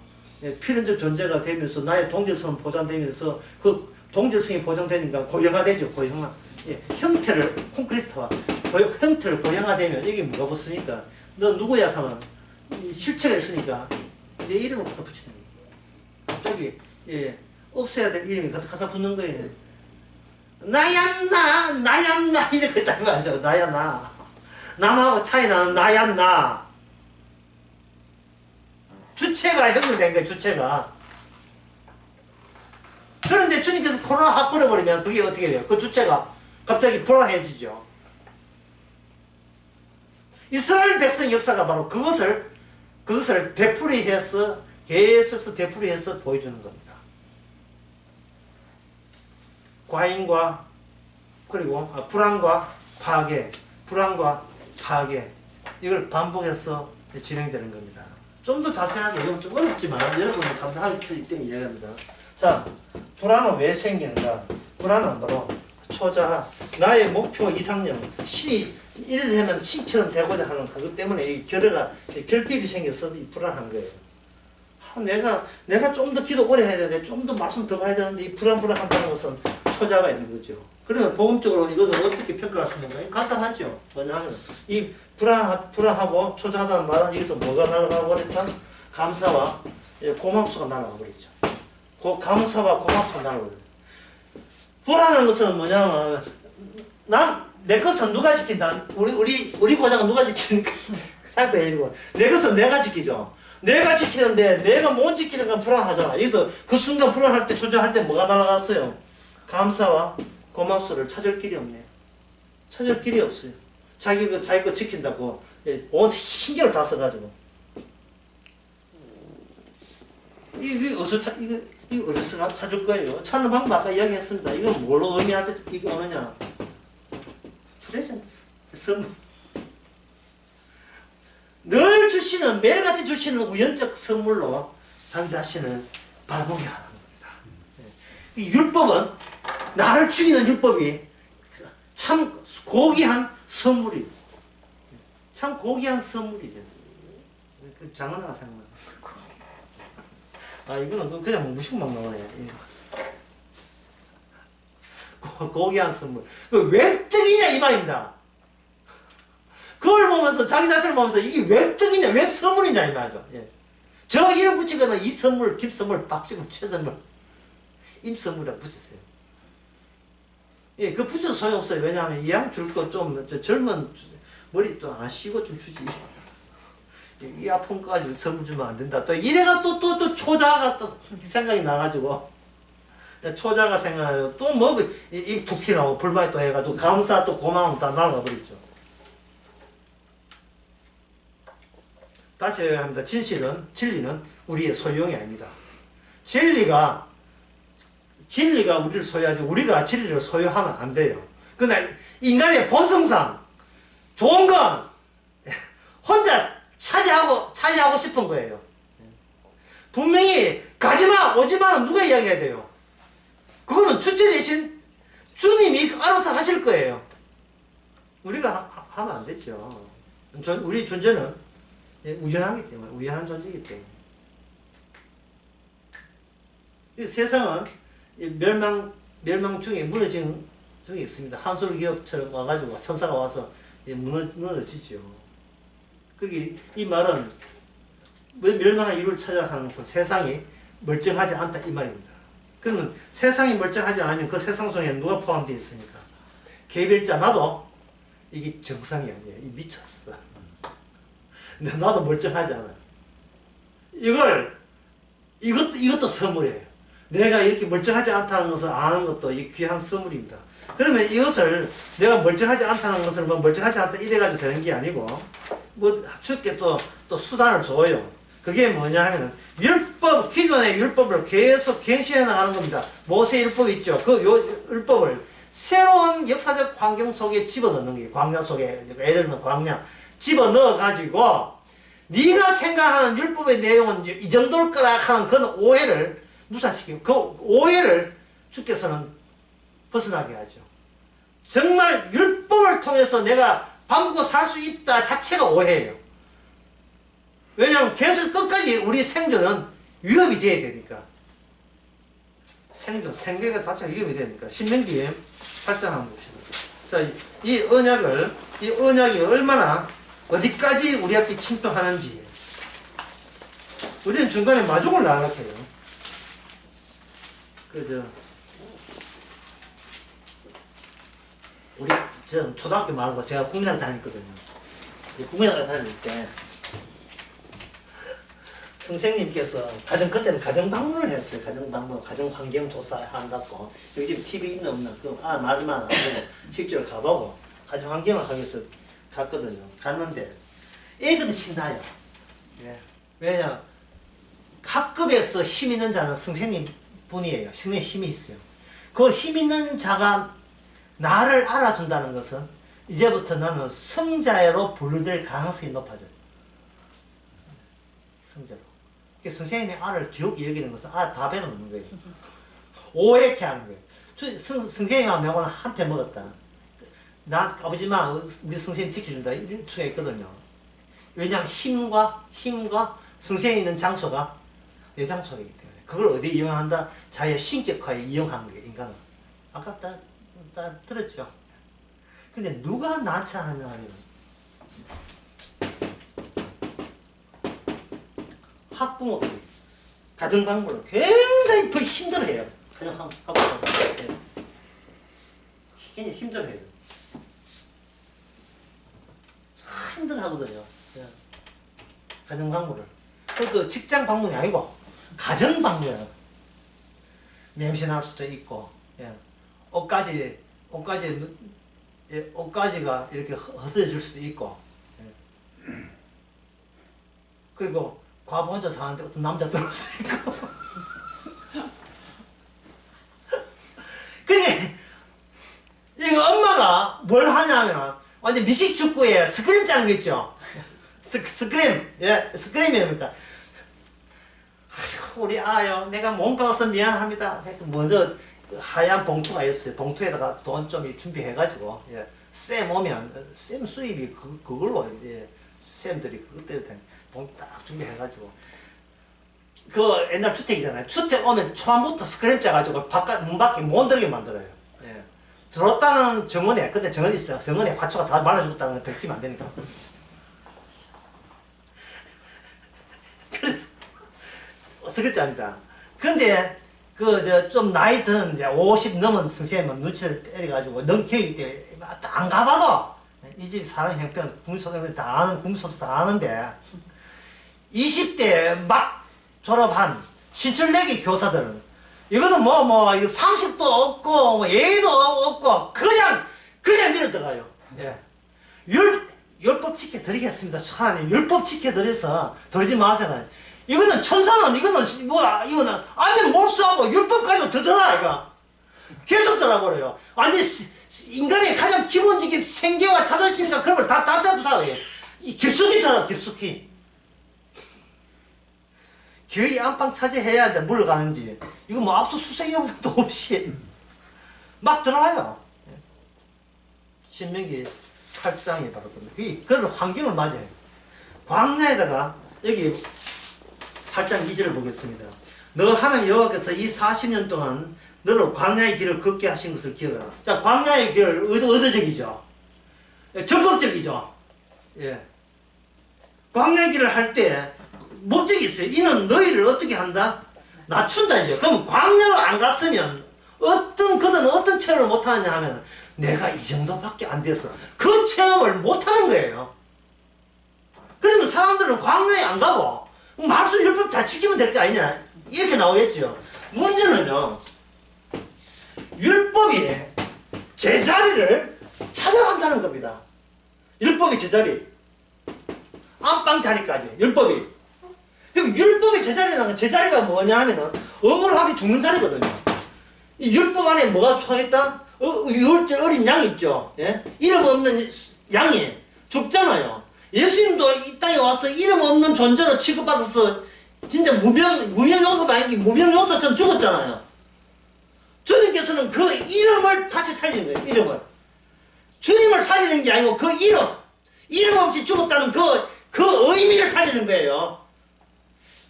필연적 존재가 되면서 나의 동질성은 보장되면서 그 동질성이 보장되니까 고형화되죠. 고형화. 형태를 콘크리트화 형태를 고형화되면 이게 뭐가 붙습니까? 너 누구야 하면 실체가 있으니까 내 이름을 갖다 붙이는 거예요. 갑자기 없애야 될 이름이 갖다 붙는 거예요. 나야 나 이렇게 딱 말하죠. 나야 나. 남하고 차이 나는 나야 나. 주체가 형성된 거예요. 주체가. 그런데 주님께서 코로나 확 불어버리면 그게 어떻게 돼요? 그 주체가 갑자기 불안해지죠. 이스라엘 백성 역사가 바로 그것을 되풀이해서 계속해서 되풀이해서 보여주는 겁니다. 과잉과 그리고 불안과 파괴, 불안과 파괴 이걸 반복해서 진행되는 겁니다. 좀 더 자세하게 이건 좀 어렵지만 여러분은 감당할 수 있다는 이야기합니다. 자, 불안은 왜 생기는가? 불안은 바로 초자아, 나의 목표 이상형, 신이 이래되면 신처럼 되고자 하는 그것 때문에 이 결핍이 생겨서 불안한 거예요. 내가 좀 더 기도 오래 해야 되는데 좀 더 말씀 더 가야 되는데 이 불안한다는 것은 초자가 있는 거죠. 그러면 복음적으로 이것을 어떻게 평가할 수 있는가? 간단하죠. 뭐냐면 이 불안하고 초자하다는 말은 여기서 뭐가 날아가 버렸다? 감사와 고맙소가 날아가 버리죠. 감사와 고맙소가 날아가 버리죠. 불안한 것은 뭐냐면 내 것은 누가 지킨다? 우리 고장은 누가 지키는가? 생각해보고 내 것은 내가 지키죠. 내가 지키는데 내가 못 지키는 건 불안하잖아. 여기서 그 순간 불안할 때 조절할 때 뭐가 날아갔어요? 감사와 고맙소를 찾을 길이 없네요. 찾을 길이 없어요. 자기 거 지킨다고 온 신경을 다 써가지고 이거 어디서 찾을 거예요? 찾는 방법 아까 이야기했습니다. 이건 뭘로 의미할 때 이거 오느냐? 프레젠트, 선물. 늘 주시는, 매일같이 주시는 우연적 선물로 자기 자신을 바라보게 하는 겁니다. 이 율법은, 나를 죽이는 율법이 참 고귀한 선물이죠. 참 고귀한 선물이죠. 장난하나 생각나. 아, 이거는 그냥 무식만 나오네. 고귀한 선물. 왜 떡이냐, 이 말입니다. 그걸 보면서, 자기 자신을 보면서, 이게 왜 떡이냐, 왜 선물이냐, 이 말이죠. 예. 저 이름 붙이거나 이 선물, 김선물, 박선물, 최선물, 임선물이라고 붙이세요. 예, 그 붙여도 소용없어요. 왜냐하면 이왕 줄 거 좀, 젊은, 머리 좀 안 쉬고 좀 주지. 이 아픈 거 가지고 선물 주면 안 된다. 또 이래가 또 초자가 또 생각이 나가지고. 초자가 생각나요. 또 뭐, 입 툭 튀나고 불만이 또 해가지고 감사 또 고마움 다 날아가 버리죠. 다시 합니다. 진리는 우리의 소유용이 아닙니다. 진리가 우리를 소유하지, 우리가 진리를 소유하면 안 돼요. 그러나 인간의 본성상 좋은 건 혼자 차지하고 싶은 거예요. 분명히 가지마, 오지마는 누가 이야기해야 돼요? 그거는 주체 대신 주님이 알아서 하실 거예요. 우리가 하면 안 되죠. 우리 존재는 우연하기 때문에, 우연한 존재이기 때문에. 이 세상은 멸망 중에 무너진 중에 있습니다. 한솔 기업처럼 와가지고 천사가 와서 무너지죠. 그게 이 말은 멸망의 이유를 찾아가는 것은 세상이 멀쩡하지 않다 이 말입니다. 그러면 세상이 멀쩡하지 않으면 그 세상 속에 누가 포함되어 있습니까? 개별자 나도 이게 정상이 아니에요. 미쳤어. 나도 멀쩡하지 않아요. 이것도 선물이에요. 내가 이렇게 멀쩡하지 않다는 것을 아는 것도 이 귀한 선물입니다. 그러면 이것을 내가 멀쩡하지 않다는 것을 뭐 멀쩡하지 않다 이래가지고 되는 게 아니고 뭐 주께 또 수단을 줘요. 그게 뭐냐 하면 기존의 율법을 계속 갱신해 나가는 겁니다. 모세 율법 있죠. 그 율법을 새로운 역사적 환경 속에 집어넣는 거예요. 광야 속에, 예를 들면 광야 집어넣어 가지고 네가 생각하는 율법의 내용은 이 정도일 거라 하는 그런 오해를 무산시키고 그 오해를 주께서는 벗어나게 하죠. 정말 율법을 통해서 내가 밥 먹고 살 수 있다 자체가 오해예요. 왜냐하면 계속 끝까지 우리 생존은 위협이 돼야 되니까. 생계가 자체가 위협이 되니까. 신명기 8장 한번 봅시다. 자, 이 언약이 얼마나 어디까지 우리한테 침투하는지. 우리는 중간에 마중을 나락해요. 저 초등학교 말고 제가 국민학교 다녔거든요. 국민학교 다닐 때 선생님께서 그때는 가정방문을 했어요. 가정환경조사 한다고. 여기 집에 TV 있나 없나, 말만 안 하고, 실제로 가보고, 가정환경을 하기 위해서 갔거든요. 갔는데, 애들은 신나요. 예. 왜냐, 학급에서 힘 있는 자는 선생님 분이에요. 선생님 힘이 있어요. 그 힘 있는 자가 나를 알아준다는 것은, 이제부터 나는 성자로 분류될 가능성이 높아져요. 성자로. 선생님이 알을 귀엽게 여기는 것은 다 배워놓는 거예요. 오해케 하는 거예요. 선생님하고 내가 오늘 한 편 먹었다. 나 아버지만 우리 선생님 지켜준다. 이런 수가 있거든요. 왜냐하면 힘과 선생님 있는 장소가 내 장소이기 때문에. 그걸 어디에 이용한다? 자기의 신격화에 이용하는 거예요. 인간은. 아까 다 들었죠? 근데 누가 난처하냐 하면 학부모들이 가정방문을 굉장히 힘들어해요. 가정학부모들 굉장히 힘들어해요. 힘들어하거든요. 가정방문을. 그것도 직장 방문이 아니고 가정방문이에요. 냄새 날 수도 있고, 옷가지가 이렇게 헛어질 수도 있고, 그리고 과부 혼자 사는데 어떤 남자 들어올 수 있고. 그게, 이거 엄마가 뭘 하냐면, 완전 미식축구에 스크린 짜는 거 있죠? 스크램, 예, 스크램이니까. 아이고, 우리 아요, 내가 몸가서 미안합니다. 먼저 하얀 봉투가 있어요. 봉투에다가 돈 좀 준비해가지고, 예, 쌤 오면, 쌤 수입이 그걸로, 예, 쌤들이 그것 때문에 봉투 딱 준비해가지고. 그 옛날 주택이잖아요. 주택 오면 초반부터 스크램 짜가지고 문 밖에 못 들게 만들어요. 예. 들었다는 정원에, 그때 정원이 있어요. 정원에 화초가 다 말라 죽었다는 거 들키면 안 되니까. 그래서, 스크램 짭니다. 근데, 좀 나이 든, 이제 50 넘은 선생님은 눈치를 때려가지고, 넘겨기 때문에, 안 가봐도, 이 집 사람 형편, 국민소득 다 아는, 국민소득 다 아는데, 20대 막, 졸업한 신출내기 교사들은 이거는 이거 상식도 없고 예의도 없고 그냥 밀어 들어가요. 예. 율법 지켜 드리겠습니다. 하나님 율법 지켜 드려서 들지 마세요. 이거는 천사는 이거는 안면 몰수하고 율법 가지고 더 들어라 이거. 계속 들어버려요. 완전 인간의 가장 기본적인 생계와 자존심과 그런 걸 다 부사해요. 깊숙이처럼 깊숙이. 교회 안방 차지해야 돼, 물러가는지. 이거 압수수색 영상도 없이 막 들어와요. 신명기 8장이 바로 그런 환경을 맞아요. 광야에다가, 여기 8장 2절을 보겠습니다. 너 하나님 여호와께서 이 40년 동안 너를 광야의 길을 걷게 하신 것을 기억하라. 자, 광야의 길을 의도적이죠. 적극적이죠. 예. 광야의 길을 할 때, 목적이 있어요. 이는 너희를 어떻게 한다? 낮춘다 이제. 그럼 광야를 안 갔으면 어떤 체험을 못하느냐 하면 내가 이 정도밖에 안 돼서 그 체험을 못하는 거예요. 그러면 사람들은 광야에 안 가고 말씀 율법 다 지키면 될 거 아니냐 이렇게 나오겠죠. 문제는요, 율법이 제자리를 찾아간다는 겁니다. 율법이 제자리, 안방 자리까지 율법이. 그럼 율법의 제자리가 뭐냐 하면은 억울하게 죽는 자리거든요. 이 율법 안에 뭐가 포함했다? 유월절 어린 양이 있죠. 예? 이름 없는 양이 죽잖아요. 예수님도 이 땅에 와서 이름 없는 존재로 취급받아서 진짜 무명용사도 아니고 무명용사처럼 죽었잖아요. 주님께서는 그 이름을 다시 살리는 거예요. 이름을. 주님을 살리는 게 아니고 그 이름 없이 죽었다는 그 의미를 살리는 거예요.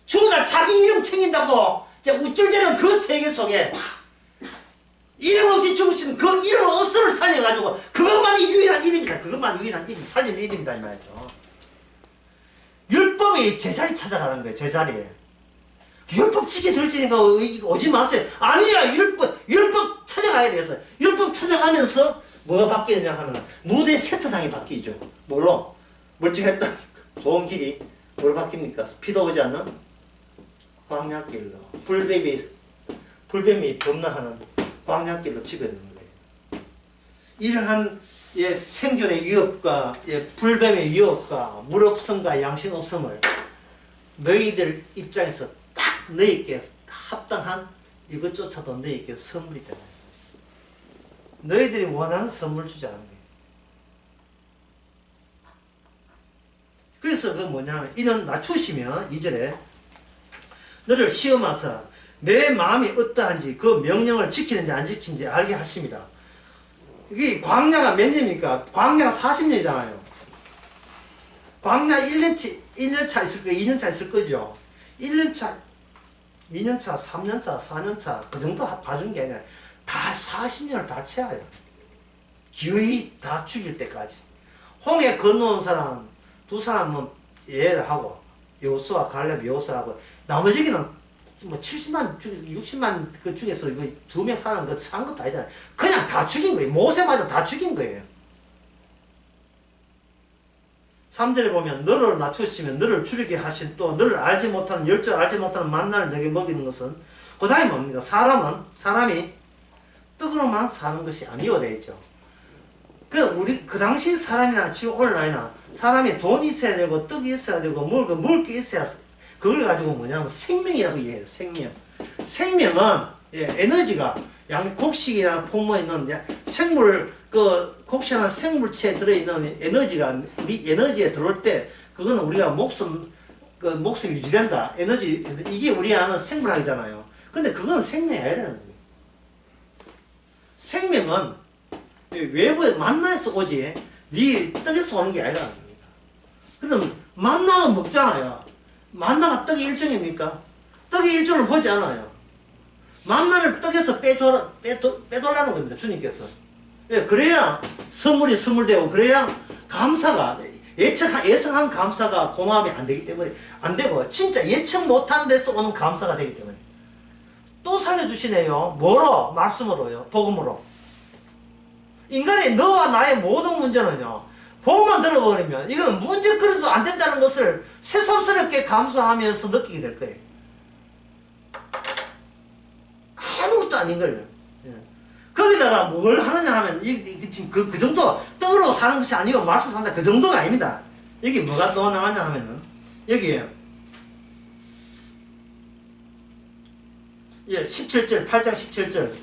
죽으나 자기 이름 챙긴다고 이제 우쭐대는 그 세계 속에 이름 없이 죽으신 그 이름 없음을 살려가지고 그것만이 유일한 이름이다. 그것만 유일한 이름, 살리는 이름이다 이 말이죠. 율법이 제자리 찾아가는 거예요. 제자리에. 율법 지켜줄 테니까 오지 마세요. 아니야. 율법 찾아가야 돼서. 율법 찾아가면서 뭐가 바뀌느냐 하면 무대 세트상이 바뀌죠. 뭘로? 멀쩡했던 좋은 길이 뭘 바뀝니까? 피도 오지 않는 광야길로, 불뱀이 범람하는 광야길로 집어넣는 거예요. 이러한 생존의 위협과 불뱀의 위협과 물 없음과 양식 없음을 너희들 입장에서 딱 너희에게 합당한 이것조차도 너희에게 선물이 되는 거예요. 너희들이 원하는 선물 주지 않은 거예요. 그래서 그 뭐냐면 이는 낮추시면 2절에 너를 시험하사 내 마음이 어떠한지 그 명령을 지키는지 안 지키는지 알게 하십니다. 이게 광야가 몇 년입니까? 광야가 40년이잖아요. 광야 1년차 있을 거예요. 2년차 있을 거죠. 1년차, 2년차, 3년차, 4년차 그 정도 봐준 게 아니라 다 40년을 다 채워요. 기어이 다 죽일 때까지. 홍해 건너온 사람 두 사람은 예를 하고 여호수아 갈렙 여호수아하고 나머지는 뭐 70만 60만 그 중에서 뭐 2명 사는 거 산 것도 아니잖아요. 그냥 다 죽인 거예요. 모세마저 다 죽인 거예요. 3절에 보면 너를 낮추시면 너를 줄이게 하신 또 너를 알지 못하는 열절 알지 못하는 만나를 너에게 먹이는 것은 그 다음에 뭡니까? 사람이 떡으로만 사는 것이 아니오 되죠. 그 당시 사람이나 지금 오늘날이나 사람이 돈이 있어야 되고 떡이 있어야 되고 먹을 게 있어야 그걸 가지고 뭐냐면 생명이라고 이해해요. 생명은 에너지가 곡식이나 포모에 있는 곡식이나 생물체에 들어있는 에너지가 우리 에너지에 들어올 때 그거는 우리가 목숨 유지된다. 에너지, 이게 우리 아는 생물학이잖아요. 근데 그건 생명이 아니라는 거예요. 생명은 외부에 만나서 오지, 네 떡에서 오는 게 아니라는 겁니다. 그럼 만나는 먹잖아요. 만나가 떡의 일종입니까? 떡의 일종을 보지 않아요. 만나를 떡에서 빼돌라는 겁니다. 주님께서. 예, 그래야 선물이 선물되고, 그래야 감사가, 예상한 감사가 고마움이 안 되기 때문에, 안 되고, 진짜 예측 못한 데서 오는 감사가 되기 때문에. 또 살려주시네요. 뭐로? 말씀으로요. 복음으로. 인간의 너와 나의 모든 문제는요, 복음만 들어버리면, 이건 문제거리도 안 된다는 것을 새삼스럽게 감수하면서 느끼게 될 거예요. 아무것도 아닌걸요. 예. 거기다가 뭘 하느냐 하면, 지금 그 정도, 떡으로 사는 것이 아니고, 말씀 산다. 그 정도가 아닙니다. 여기 뭐가 또 나왔냐 하면은, 여기에, 예, 17절, 8장 17절.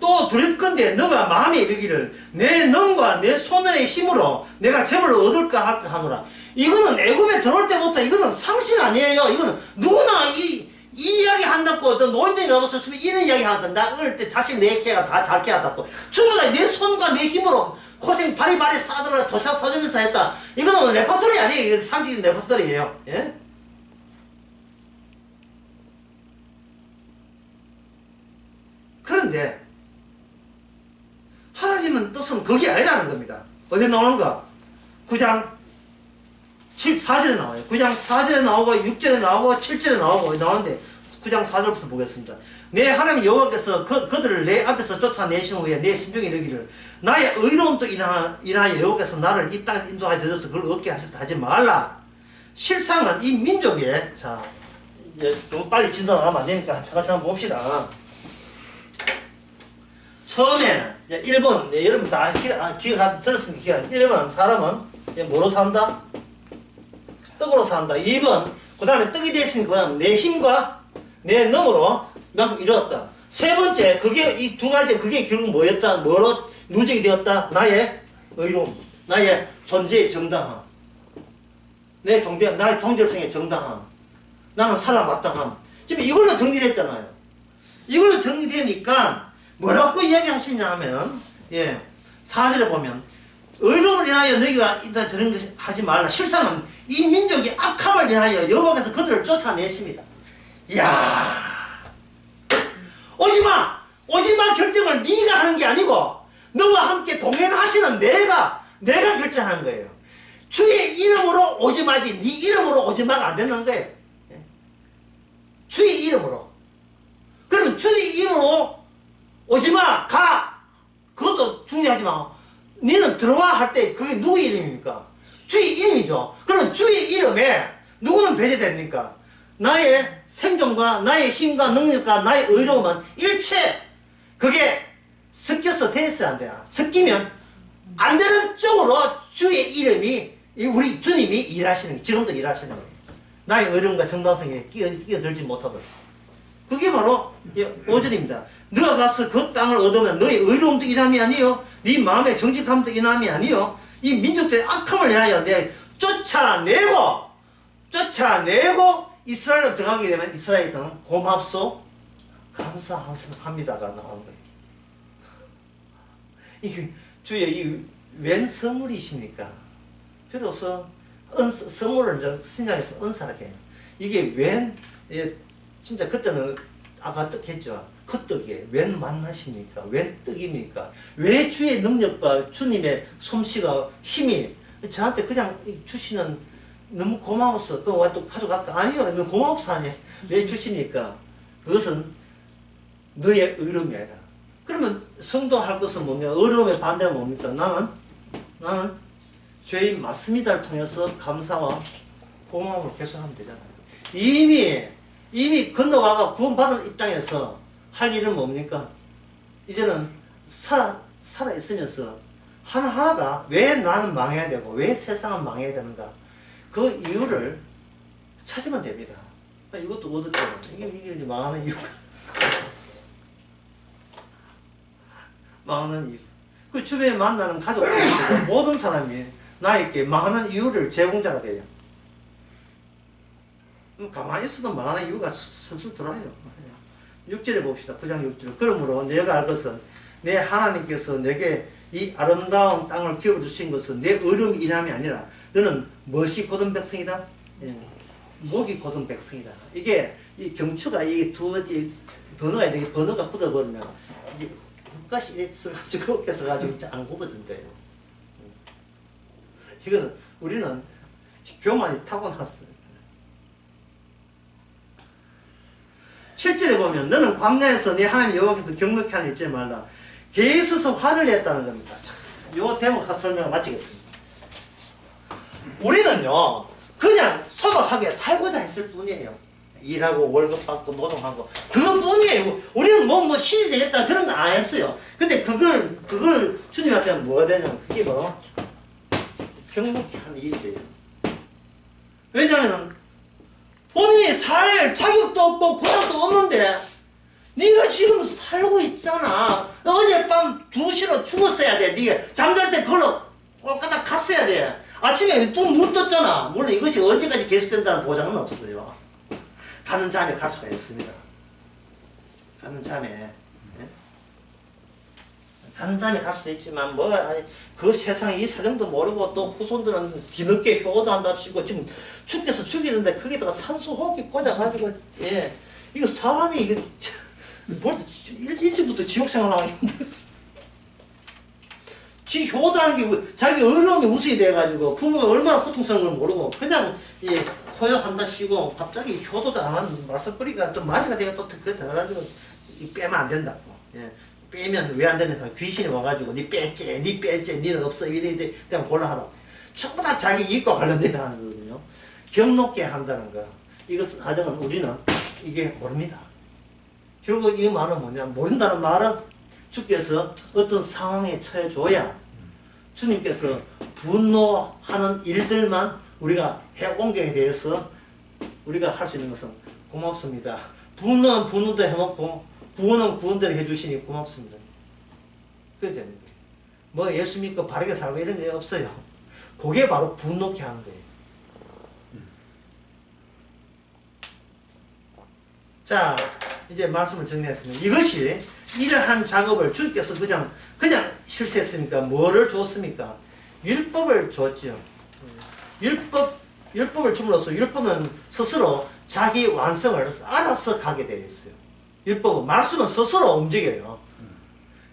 또 두렵건대 너가 마음에 이르기를 내 능과 내 손의 힘으로 내가 재물을 얻을까 할까 하노라. 이거는 애굽에 들어올 때부터 이거는 상식 아니에요. 이거는 누구나 이 이야기 한다고 어떤 노인정에 가서 이런 이야기 하거든. 나 어릴 때 자식 네 개가 다 잘 키웠다고. 전부 다 내 손과 내 힘으로 고생 바리바리 싸들어 도시락 싸주면서 했다. 이거는 레퍼토리 아니에요. 이거 상식적인 레퍼토리예요. 예? 그런데 하나님은 뜻은 그게 아니라는 겁니다. 어디 나오는가? 9장 4절에 나와요. 9장 4절에 나오고 6절에 나오고 7절에 나오는데 9장 4절부터 보겠습니다. 내 하나님 여호와께서 그들을 내 앞에서 쫓아내신 후에 내 심중에 이르기를 나의 의로움도 인하여 여호와께서 나를 이 땅에 인도하여 드려서 그걸 얻게 하셨다 하지 말라. 실상은 이 민족에, 자, 이제 너무 빨리 진도나가면 안 되니까 차근차근 봅시다. 처음에 1번, 여러분 다 들었으니까 1번 사람은 뭐로 산다? 떡으로 산다. 2번, 그 다음에 떡이 됐으니까 그 다음에 내 힘과 내 능으로 만큼 이루었다. 세 번째, 그게 이 두 가지, 그게 결국 뭐였다? 뭐로 누적이 되었다? 나의 의로움, 나의 존재의 정당함, 내 나의 동절성의 정당함, 나는 살아마땅함. 지금 이걸로 정리됐잖아요. 이걸로 정리되니까 뭐라고 이야기하시냐 하면, 예, 4절에 보면, 의로움을 인하여 너희가 이다 저런 것 하지 말라. 실상은 이 민족이 악함을 인하여 여호와께서 그들을 쫓아냈습니다. 이야, 오지마 결정을 네가 하는 게 아니고 너와 함께 동행하시는 내가 결정하는 거예요. 주의 이름으로 오지마지 네 이름으로 오지마가 안 된다는 거예요. 주의 이름으로. 그러면 주의 이름으로 오지마, 가! 그것도 중요하지만, 너는 들어와 할 때 그게 누구의 이름입니까? 주의 이름이죠. 그럼 주의 이름에 누구는 배제됩니까? 나의 생존과 나의 힘과 능력과 나의 의로움은 일체 그게 섞여서 돼서 안 돼요. 섞이면 안 되는 쪽으로 주의 이름이, 우리 주님이 일하시는, 지금도 일하시는 거예요. 나의 의로움과 정당성에 끼어들지 못하도록. 그게 바로 5절입니다. 너가 가서 그 땅을 얻으면 너의 의로움도 인함이 아니요 네 마음의 정직함도 인함이 아니요 이 민족들의 악함을 위하여 내 쫓아내고 이스라엘로 들어가게 되면 이스라엘에서는 고맙소 감사합니다가 나오는 거예요. 이게 주의 이 웬 선물이십니까? 비로소 선물을 이제 신약에서 은사라고 해요. 이게 웬, 진짜 그때는 아까 떡 했죠. 그 떡이 웬 만나십니까? 웬 떡입니까? 왜 주의 능력과 주님의 솜씨가 힘이 저한테 그냥 주시는 너무 고마워서 그거 또 가져갈까? 아니요. 너무 고마워서 하네. 왜 주십니까? 그것은 너의 의로움이 아니라. 그러면 성도 할 것은 뭡니까? 의로움의 반대가 뭡니까? 나는 죄인 맞습니다를 통해서 감사와 고마움을 계속하면 되잖아요. 이미 건너와가 구원받은 입장에서 할 일은 뭡니까? 이제는 살아있으면서 하나하나가 왜 나는 망해야 되고 왜 세상은 망해야 되는가 그 이유를 찾으면 됩니다. 이것도 얻었죠. 이게 망하는 이유가 망하는 이유. 그 주변에 만나는 가족들 모든 사람이 나에게 망하는 이유를 제공자가 돼요. 가만히 있어도 망하는 이유가 슬슬 들어와요. 6절에 봅시다. 9장 6절. 그러므로 내가 알 것은 내 하나님께서 내게 이 아름다운 땅을 기업주신 것은 내 어려움이 인함이 아니라 너는 멋이 고든 백성이다. 예. 목이 고든 백성이다. 이게 이 경추가 이 두 번호가 있는데 번호가 굳어버리면 이게 국가시 이렇게 써가지고 이렇게 써가지고 안 굽어진대요. 이거는 우리는 교만이 타고났어요. 7절에 보면 너는 광야에서 네 하나님 여호와께서 경록케 하는 일지 말라. 개에 있어서 화를 냈다는 겁니다. 요 대목 설명을 마치겠습니다. 우리는요 그냥 소박하게 살고자 했을 뿐이에요. 일하고 월급 받고 노동하고 그것뿐이에요. 우리는 뭐 신이 되겠다 그런 거 안 했어요. 근데 그걸 주님 앞에 하면 뭐가 되냐면 그게 바로 경록케 하는 일이에요. 왜냐하면 본인이 살 자격도 없고 권한도 없는데 네가 지금 살고 있잖아. 어젯밤 2시로 죽었어야 돼. 네가 잠잘 때 그걸로 꼴까닥 갔어야 돼. 아침에 또 눈 떴잖아. 물론 이것이 언제까지 계속된다는 보장은 없어요. 가는 잠에 갈 수가 있습니다. 가는 잠에. 예? 가는 잠에 갈 수도 있지만 아니 그 세상에 이 사정도 모르고 또 후손들은 뒤늦게 효도한답시고 지금 죽겠어 죽이는데 거기다가 산소호흡기 꽂아가지고 예 이거 사람이 이게 벌써 일찍부터 지옥생활 나와 있는데 지 효도하는 게 자기 어려움이 우습게 돼가지고 부모가 얼마나 고통스러운 걸 모르고 그냥 예 소요한다 시고 갑자기 효도도 안 하는 말썽거리가 좀 맞이가 되가 또 그거 돼가지고 빼면 안 된다고 예. 빼면 왜 안 되냐 귀신이 와가지고 니 뺐지 니는 없어 이래 되면 곤란하다. 전부 다 자기 이익과 관련된 하는 거거든요. 경록게 한다는 거 이것은 하지만 우리는 이게 모릅니다. 결국 이 말은 뭐냐 모른다는 말은 주께서 어떤 상황에 처해줘야 주님께서 분노하는 일들만 우리가 해온게 대해서 우리가 할 수 있는 것은 고맙습니다. 분노는 분노도 해놓고 구원은 구원대로 해주시니 고맙습니다. 그게 되는 거예요. 뭐 예수 믿고 바르게 살고 이런 게 없어요. 그게 바로 분노케 하는 거예요. 자, 이제 말씀을 정리했습니다. 이것이 이러한 작업을 주님께서 그냥 실수했습니까? 뭐를 줬습니까? 율법을 줬죠. 율법을 줌으로써 율법은 스스로 자기 완성을 알아서 가게 되어 있어요. 율법은 말씀은 스스로 움직여요.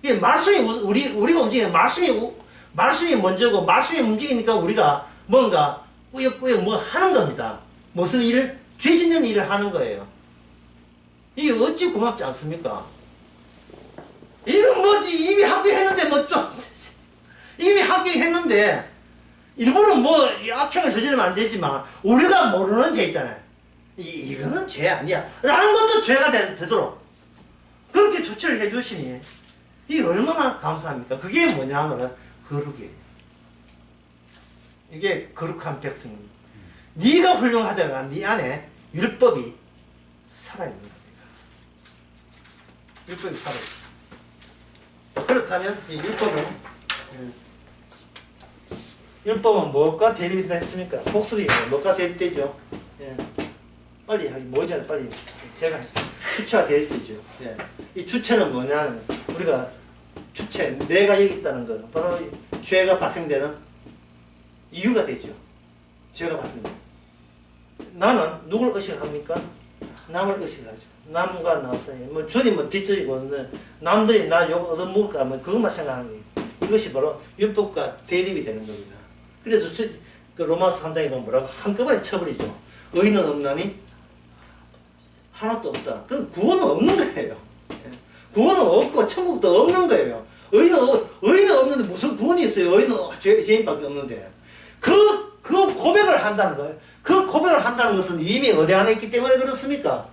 이게 말씀이 우리가 움직이는 말씀이 먼저고 말씀이 움직이니까 우리가 뭔가 꾸역꾸역 뭐 하는 겁니다. 무슨 일을 죄 짓는 일을 하는 거예요. 이게 어찌 고맙지 않습니까? 이건 뭐지 이미 합격했는데 뭐 좀 이미 합격했는데 일부러 뭐 악행을 저지르면 안 되지만 우리가 모르는 죄 있잖아요. 이거는 죄 아니야 라는 것도 죄가 되도록 그렇게 조치를 해주시니 이게 얼마나 감사합니까? 그게 뭐냐면 거룩이에요. 이게 거룩한 백성입니다. 네가 훌륭하다가 네 안에 율법이 살아있는 겁니다. 율법이 살아있어요. 그렇다면 이 율법은 무엇과 대립이 됐습니까? 복습이 무엇과 대립되죠? 예. 빨리 하기 뭐 전에 빨리 제가 주체가 대립되죠. 예. 이 주체는 뭐냐면 우리가 주체 내가 여기 있다는 거 바로 죄가 발생되는 이유가 되죠. 죄가 발생되는 나는 누굴 의식합니까? 남을 의식하죠. 남과 나 사이 뭐 주님은 뒷전이고 남들이 나 욕 얻어먹을까 하면 그것만 생각하는 거예요. 이것이 바로 율법과 대립이 되는 겁니다. 그래서 그 로마서 3장에 보면 뭐라고 한꺼번에 쳐버리죠. 의인은 없나니? 하나도 없다. 그 구원은 없는 거예요. 구원은 없고 천국도 없는 거예요. 의인은 없는데 무슨 구원이 있어요? 의인은 죄인밖에 없는데. 그 고백을 한다는 거예요. 그 고백을 한다는 것은 이미 어디 안에 있기 때문에 그렇습니까?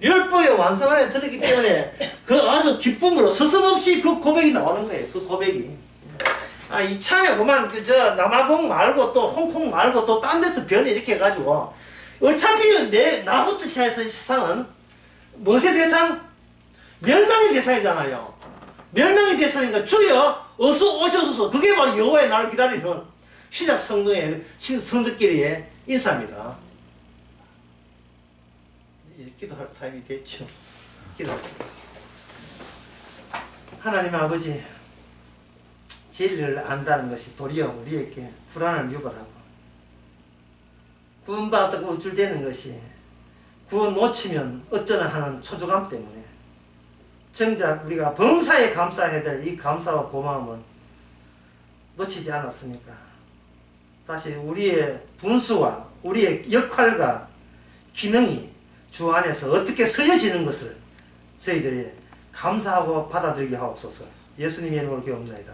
율법의 완성 안에 들었기 때문에 그 아주 기쁨으로 서슴없이 그 고백이 나오는 거예요. 그 고백이. 이참에 그만 남아봉 말고 또 홍콩 말고 또 딴 데서 변해 이렇게 해가지고 어차피 나부터 시작해서 세상은 무엇의 대상? 멸망의 대상이잖아요. 멸망이 됐으니까 주여 어서 오셔서 그게 바로 여호와의 날을 기다리는 시작 성도의 성도끼리의 인사입니다. 이제 기도할 타임이 됐죠. 기도할 타임. 하나님 아버지, 진리를 안다는 것이 도리어 우리에게 불안을 유발하고 구원받고 우쭐대는 것이 구원 놓치면 어쩌나 하는 초조감 때문에 정작 우리가 범사에 감사해야 될 이 감사와 고마움은 놓치지 않았습니까? 다시 우리의 분수와 우리의 역할과 기능이 주 안에서 어떻게 서여지는 것을 저희들이 감사하고 받아들이게 하옵소서. 예수님의 이름으로 기도합니다.